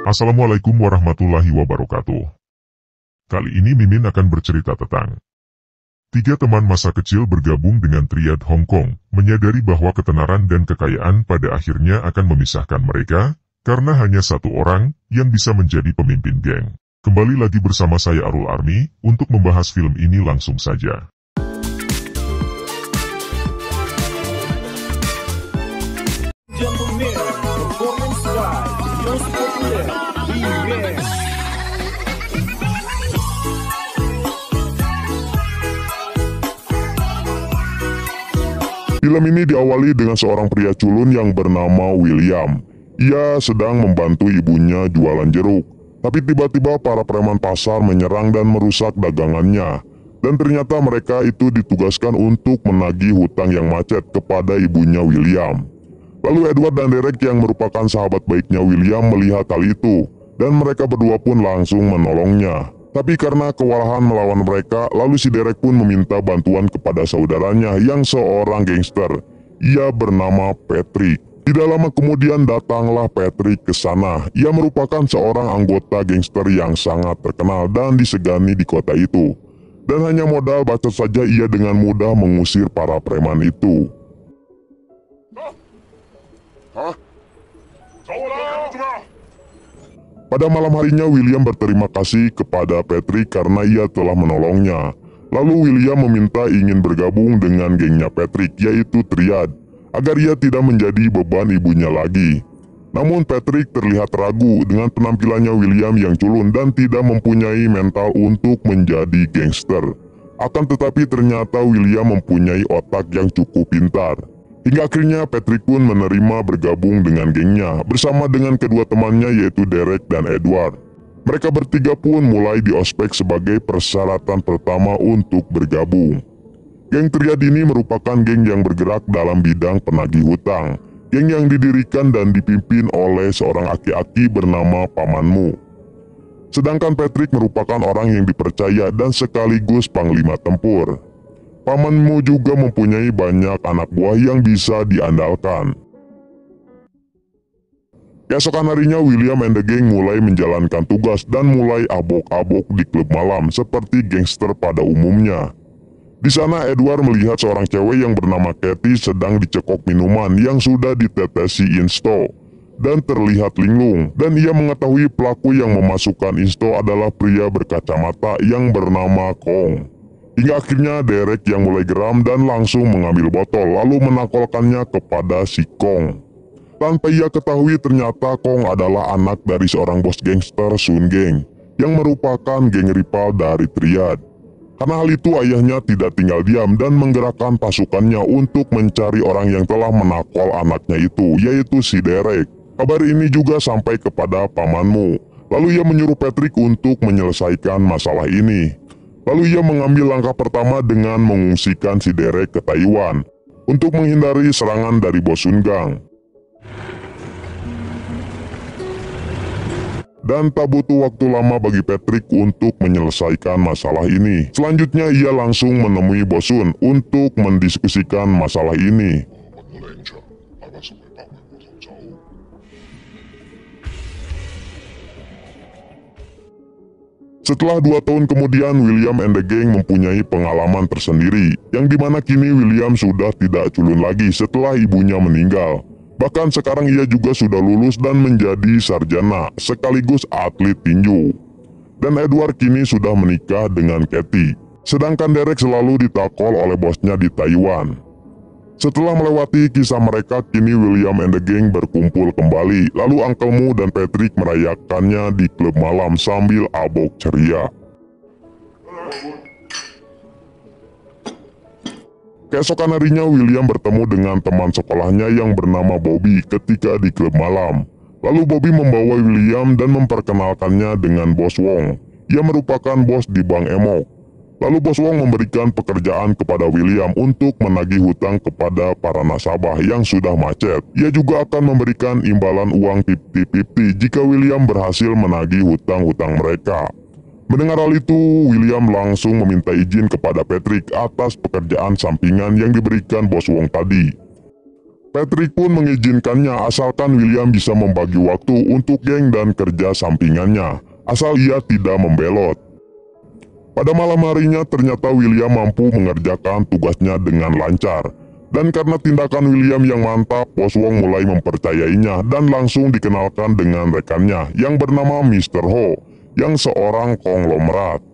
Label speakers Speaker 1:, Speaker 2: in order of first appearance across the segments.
Speaker 1: Assalamualaikum warahmatullahi wabarakatuh. Kali ini Mimin akan bercerita tentang 3 teman masa kecil bergabung dengan triad Hong Kong, menyadari bahwa ketenaran dan kekayaan pada akhirnya akan memisahkan mereka, karena hanya satu orang yang bisa menjadi pemimpin geng. Kembali lagi bersama saya Arul Army, untuk membahas film ini langsung saja. Film ini diawali dengan seorang pria culun yang bernama William. Ia sedang membantu ibunya jualan jeruk. Tapi tiba-tiba para preman pasar menyerang dan merusak dagangannya. Dan ternyata mereka itu ditugaskan untuk menagih hutang yang macet kepada ibunya William. Lalu Edward dan Derek yang merupakan sahabat baiknya William melihat hal itu. Dan mereka berdua pun langsung menolongnya. Tapi karena kewalahan melawan mereka, lalu si Derek pun meminta bantuan kepada saudaranya yang seorang gangster. Ia bernama Patrick. Tidak lama kemudian datanglah Patrick ke sana. Ia merupakan seorang anggota gangster yang sangat terkenal dan disegani di kota itu. Dan hanya modal bacot saja ia dengan mudah mengusir para preman itu. Pada malam harinya William berterima kasih kepada Patrick karena ia telah menolongnya. Lalu William meminta ingin bergabung dengan gengnya Patrick, yaitu Triad, agar ia tidak menjadi beban ibunya lagi. Namun Patrick terlihat ragu dengan penampilannya William yang culun dan tidak mempunyai mental untuk menjadi gangster. Akan tetapi ternyata William mempunyai otak yang cukup pintar. Hingga akhirnya Patrick pun menerima bergabung dengan gengnya bersama dengan kedua temannya yaitu Derek dan Edward. Mereka bertiga pun mulai diospek sebagai persyaratan pertama untuk bergabung. Geng Triad ini merupakan geng yang bergerak dalam bidang penagih hutang. Geng yang didirikan dan dipimpin oleh seorang aki-aki bernama Pamanmu. Sedangkan Patrick merupakan orang yang dipercaya dan sekaligus panglima tempur. Pamanmu juga mempunyai banyak anak buah yang bisa diandalkan. Keesokan harinya William and the gang mulai menjalankan tugas dan mulai abok-abok di klub malam seperti gangster pada umumnya. Di sana Edward melihat seorang cewek yang bernama Katie sedang dicekok minuman yang sudah ditetesi insto dan terlihat linglung, dan ia mengetahui pelaku yang memasukkan insto adalah pria berkacamata yang bernama Kong. Hingga akhirnya Derek yang mulai geram dan langsung mengambil botol lalu menakolkannya kepada si Kong. Tanpa ia ketahui ternyata Kong adalah anak dari seorang bos gangster Sun Gang yang merupakan geng rival dari Triad. Karena hal itu ayahnya tidak tinggal diam dan menggerakkan pasukannya untuk mencari orang yang telah menakol anaknya itu, yaitu si Derek. Kabar ini juga sampai kepada Pamanmu. Lalu ia menyuruh Patrick untuk menyelesaikan masalah ini. Lalu ia mengambil langkah pertama dengan mengungsikan si Derek ke Taiwan untuk menghindari serangan dari bos Sun Gang. Dan tak butuh waktu lama bagi Patrick untuk menyelesaikan masalah ini. Selanjutnya ia langsung menemui bos Sun untuk mendiskusikan masalah ini. Setelah 2 tahun kemudian William and the gang mempunyai pengalaman tersendiri, yang dimana kini William sudah tidak culun lagi setelah ibunya meninggal. Bahkan sekarang ia juga sudah lulus dan menjadi sarjana sekaligus atlet tinju. Dan Edward kini sudah menikah dengan Katie, sedangkan Derek selalu ditakol oleh bosnya di Taiwan. Setelah melewati kisah mereka, kini William and the gang berkumpul kembali. Lalu Uncle Mu dan Patrick merayakannya di klub malam sambil abok ceria. Keesokan harinya William bertemu dengan teman sekolahnya yang bernama Bobby ketika di klub malam. Lalu Bobby membawa William dan memperkenalkannya dengan Bos Wong. Ia merupakan bos di Bank Emok. Lalu Bos Wong memberikan pekerjaan kepada William untuk menagih hutang kepada para nasabah yang sudah macet. Ia juga akan memberikan imbalan uang 50-50 jika William berhasil menagih hutang-hutang mereka. Mendengar hal itu, William langsung meminta izin kepada Patrick atas pekerjaan sampingan yang diberikan Bos Wong tadi. Patrick pun mengizinkannya asalkan William bisa membagi waktu untuk geng dan kerja sampingannya, asal ia tidak membelot. Pada malam harinya ternyata William mampu mengerjakan tugasnya dengan lancar. Dan karena tindakan William yang mantap, Bos Wong mulai mempercayainya dan langsung dikenalkan dengan rekannya yang bernama Mr. Ho, yang seorang konglomerat.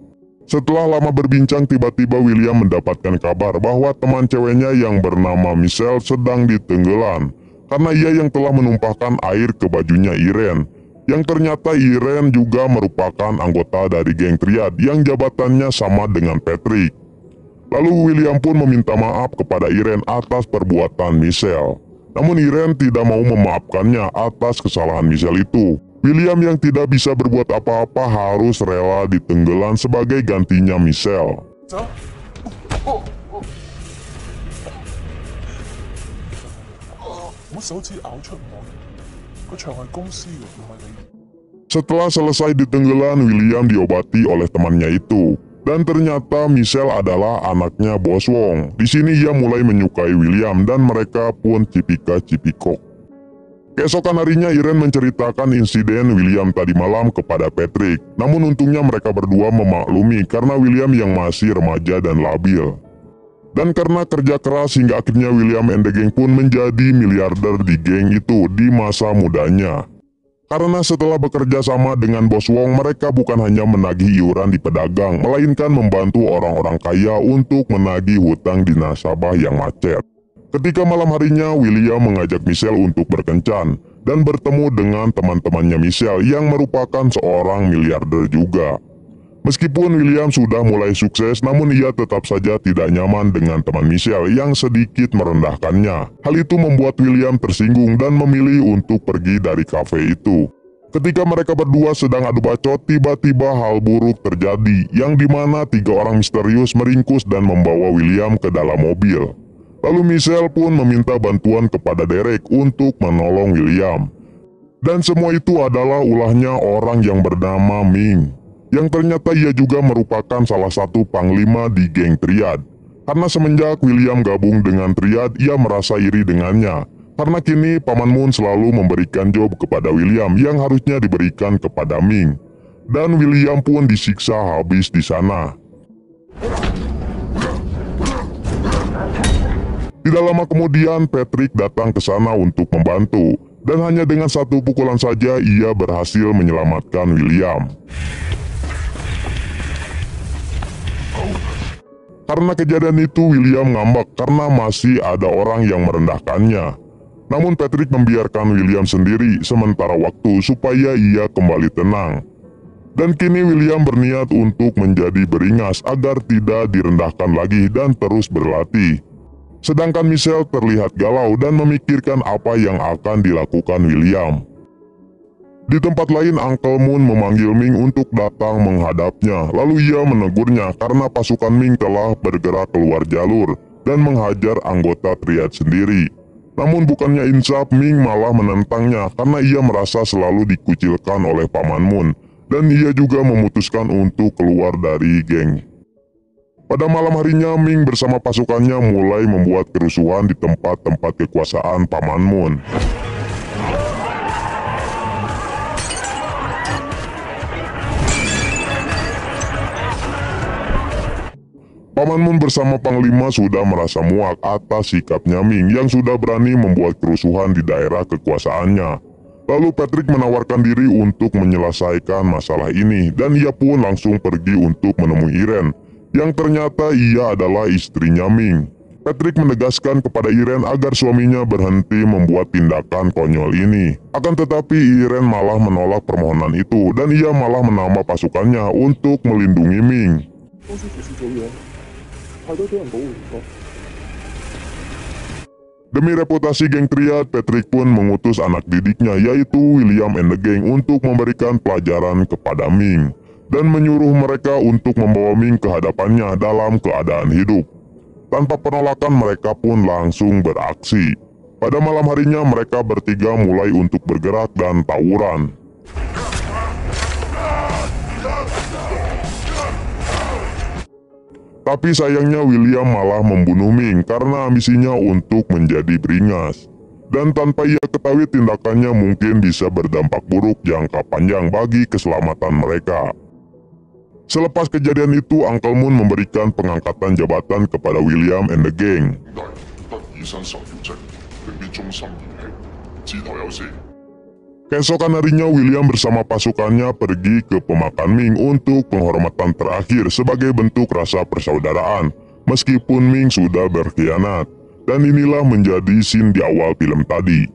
Speaker 1: Setelah lama berbincang, tiba-tiba William mendapatkan kabar bahwa teman ceweknya yang bernama Michelle sedang ditenggelam karena ia yang telah menumpahkan air ke bajunya Irene. Yang ternyata Irene juga merupakan anggota dari geng Triad yang jabatannya sama dengan Patrick. Lalu William pun meminta maaf kepada Irene atas perbuatan Michelle. Namun Irene tidak mau memaafkannya atas kesalahan Michelle itu. William yang tidak bisa berbuat apa-apa harus rela ditenggelam sebagai gantinya Michelle. Setelah selesai ditenggelam, William diobati oleh temannya itu. Dan ternyata Michelle adalah anaknya Bos Wong. Di sini ia mulai menyukai William dan mereka pun cipika-cipikok. Keesokan harinya Irene menceritakan insiden William tadi malam kepada Patrick. Namun untungnya mereka berdua memaklumi karena William yang masih remaja dan labil. Dan karena kerja keras hingga akhirnya William and the Gang pun menjadi miliarder di geng itu di masa mudanya. Karena setelah bekerja sama dengan Bos Wong, mereka bukan hanya menagih iuran di pedagang, melainkan membantu orang-orang kaya untuk menagih hutang di nasabah yang macet. Ketika malam harinya, William mengajak Michelle untuk berkencan dan bertemu dengan teman-temannya Michelle yang merupakan seorang miliarder juga. Meskipun William sudah mulai sukses, namun ia tetap saja tidak nyaman dengan teman Michelle yang sedikit merendahkannya. Hal itu membuat William tersinggung dan memilih untuk pergi dari kafe itu. Ketika mereka berdua sedang adu bacot, tiba-tiba hal buruk terjadi, yang dimana 3 orang misterius meringkus dan membawa William ke dalam mobil. Lalu Michelle pun meminta bantuan kepada Derek untuk menolong William. Dan semua itu adalah ulahnya orang yang bernama Ming, yang ternyata ia juga merupakan salah satu panglima di geng Triad. Karena semenjak William gabung dengan Triad, ia merasa iri dengannya. Karena kini Paman Moon selalu memberikan job kepada William yang harusnya diberikan kepada Ming. Dan William pun disiksa habis di sana. Tidak lama kemudian Patrick datang ke sana untuk membantu. Dan hanya dengan satu pukulan saja ia berhasil menyelamatkan William. Karena kejadian itu William ngambek karena masih ada orang yang merendahkannya. Namun Patrick membiarkan William sendiri sementara waktu supaya ia kembali tenang. Dan kini William berniat untuk menjadi beringas agar tidak direndahkan lagi dan terus berlatih. Sedangkan Michelle terlihat galau dan memikirkan apa yang akan dilakukan William. Di tempat lain, Uncle Moon memanggil Ming untuk datang menghadapnya. Lalu ia menegurnya karena pasukan Ming telah bergerak keluar jalur dan menghajar anggota Triad sendiri. Namun bukannya insaf, Ming malah menentangnya karena ia merasa selalu dikucilkan oleh Paman Moon. Dan ia juga memutuskan untuk keluar dari geng. Pada malam harinya, Ming bersama pasukannya mulai membuat kerusuhan di tempat-tempat kekuasaan Paman Moon. Paman Moon bersama Panglima sudah merasa muak atas sikapnya Ming yang sudah berani membuat kerusuhan di daerah kekuasaannya. Lalu Patrick menawarkan diri untuk menyelesaikan masalah ini dan ia pun langsung pergi untuk menemui Irene. Yang ternyata ia adalah istrinya Ming. Patrick menegaskan kepada Irene agar suaminya berhenti membuat tindakan konyol ini. Akan tetapi Irene malah menolak permohonan itu dan ia malah menambah pasukannya untuk melindungi Ming. Demi reputasi geng Triad, Patrick pun mengutus anak didiknya yaitu William and the Gang untuk memberikan pelajaran kepada Ming. Dan menyuruh mereka untuk membawa Ming ke hadapannya dalam keadaan hidup. Tanpa penolakan mereka pun langsung beraksi. Pada malam harinya mereka bertiga mulai untuk bergerak dan tawuran. Tapi sayangnya William malah membunuh Ming karena ambisinya untuk menjadi beringas. Dan tanpa ia ketahui tindakannya mungkin bisa berdampak buruk jangka panjang bagi keselamatan mereka. Selepas kejadian itu, Uncle Moon memberikan pengangkatan jabatan kepada William and the gang. Keesokan harinya, William bersama pasukannya pergi ke pemakan Ming untuk penghormatan terakhir sebagai bentuk rasa persaudaraan, meskipun Ming sudah berkhianat. Dan inilah menjadi scene di awal film tadi.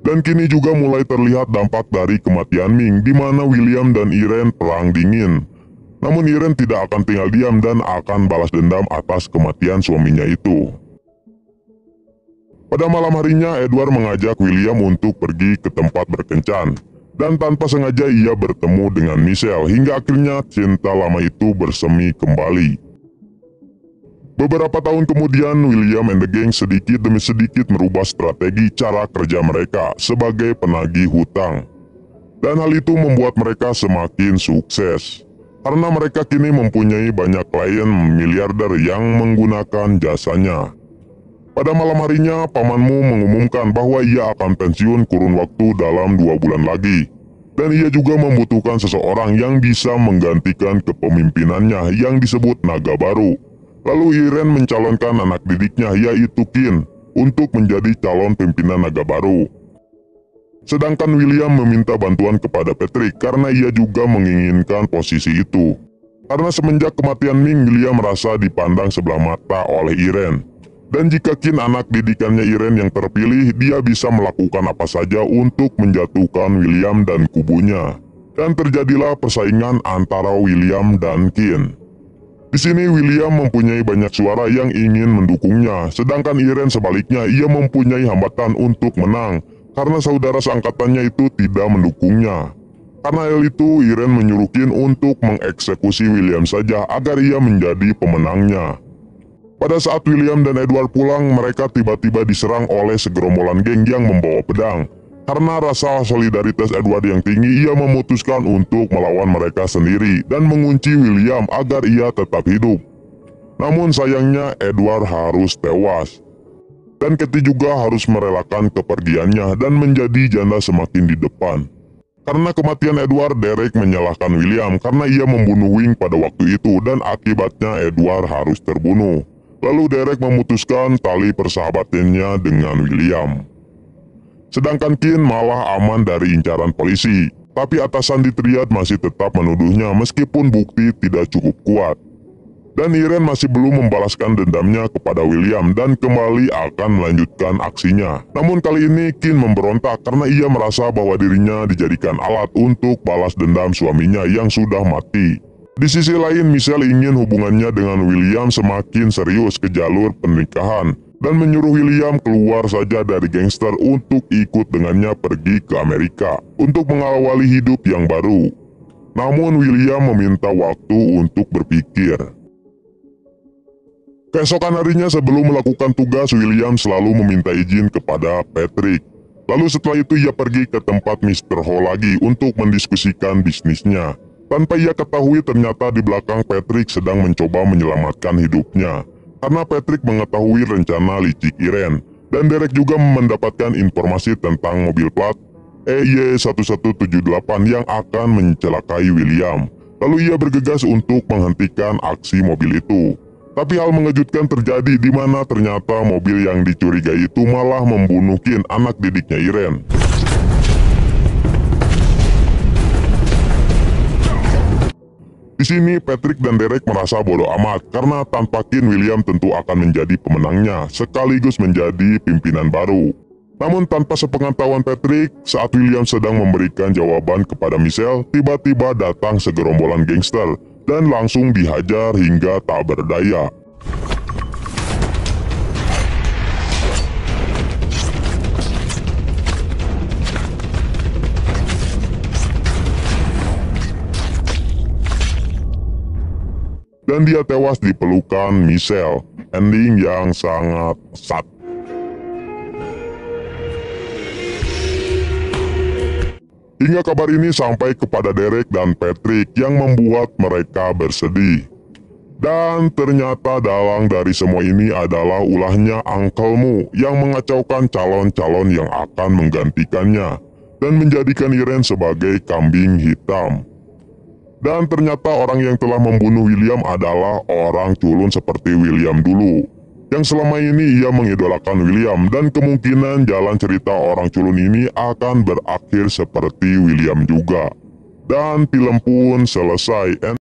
Speaker 1: Dan kini juga mulai terlihat dampak dari kematian Ming, di mana William dan Irene perang dingin. Namun Irene tidak akan tinggal diam dan akan balas dendam atas kematian suaminya itu. Pada malam harinya, Edward mengajak William untuk pergi ke tempat berkencan. Dan tanpa sengaja ia bertemu dengan Michelle, hingga akhirnya cinta lama itu bersemi kembali. Beberapa tahun kemudian, William and the gang sedikit demi sedikit merubah strategi cara kerja mereka sebagai penagih hutang. Dan hal itu membuat mereka semakin sukses. Karena mereka kini mempunyai banyak klien miliarder yang menggunakan jasanya. Pada malam harinya, pamanmu mengumumkan bahwa ia akan pensiun kurun waktu dalam 2 bulan lagi. Dan ia juga membutuhkan seseorang yang bisa menggantikan kepemimpinannya yang disebut Naga Baru. Lalu Irene mencalonkan anak didiknya yaitu Qin untuk menjadi calon pimpinan Naga Baru. Sedangkan William meminta bantuan kepada Patrick karena ia juga menginginkan posisi itu. Karena semenjak kematian Ming, William merasa dipandang sebelah mata oleh Irene. Dan jika Qin anak didikannya Irene yang terpilih, dia bisa melakukan apa saja untuk menjatuhkan William dan kubunya. Dan terjadilah persaingan antara William dan Qin. Di sini William mempunyai banyak suara yang ingin mendukungnya, sedangkan Irene sebaliknya ia mempunyai hambatan untuk menang karena saudara seangkatannya itu tidak mendukungnya. Karena hal itu, Irene menyuruh Qin untuk mengeksekusi William saja agar ia menjadi pemenangnya. Pada saat William dan Edward pulang, mereka tiba-tiba diserang oleh segerombolan geng yang membawa pedang. Karena rasa solidaritas Edward yang tinggi, ia memutuskan untuk melawan mereka sendiri dan mengunci William agar ia tetap hidup. Namun sayangnya Edward harus tewas. Dan Katie juga harus merelakan kepergiannya dan menjadi janda semakin di depan. Karena kematian Edward, Derek menyalahkan William karena ia membunuh Wing pada waktu itu dan akibatnya Edward harus terbunuh. Lalu Derek memutuskan tali persahabatannya dengan William. Sedangkan Qin malah aman dari incaran polisi, tapi atasan di Triad masih tetap menuduhnya meskipun bukti tidak cukup kuat. Dan Irene masih belum membalaskan dendamnya kepada William dan kembali akan melanjutkan aksinya. Namun kali ini Qin memberontak karena ia merasa bahwa dirinya dijadikan alat untuk balas dendam suaminya yang sudah mati. Di sisi lain, Michelle ingin hubungannya dengan William semakin serius ke jalur pernikahan. Dan menyuruh William keluar saja dari gangster untuk ikut dengannya pergi ke Amerika untuk mengawali hidup yang baru. Namun William meminta waktu untuk berpikir. Keesokan harinya sebelum melakukan tugas, William selalu meminta izin kepada Patrick. Lalu setelah itu ia pergi ke tempat Mr. Ho lagi untuk mendiskusikan bisnisnya. Tanpa ia ketahui ternyata di belakang Patrick sedang mencoba menyelamatkan hidupnya. Karena Patrick mengetahui rencana licik Irene, dan Derek juga mendapatkan informasi tentang mobil plat EY1178 yang akan mencelakai William. Lalu ia bergegas untuk menghentikan aksi mobil itu. Tapi hal mengejutkan terjadi di mana ternyata mobil yang dicurigai itu malah membunuh Qin, anak didiknya Irene. Di sini Patrick dan Derek merasa bodoh amat karena tanpa Qin, William tentu akan menjadi pemenangnya sekaligus menjadi pimpinan baru. Namun tanpa sepengetahuan Patrick, saat William sedang memberikan jawaban kepada Michelle, tiba-tiba datang segerombolan gangster dan langsung dihajar hingga tak berdaya. Dan dia tewas di pelukan Michelle, ending yang sangat sad. Hingga kabar ini sampai kepada Derek dan Patrick yang membuat mereka bersedih. Dan ternyata dalang dari semua ini adalah ulahnya unclemu yang mengacaukan calon-calon yang akan menggantikannya dan menjadikan Irene sebagai kambing hitam. Dan ternyata orang yang telah membunuh William adalah orang culun seperti William dulu, yang selama ini ia mengidolakan William, dan kemungkinan jalan cerita orang culun ini akan berakhir seperti William juga. Dan film pun selesai.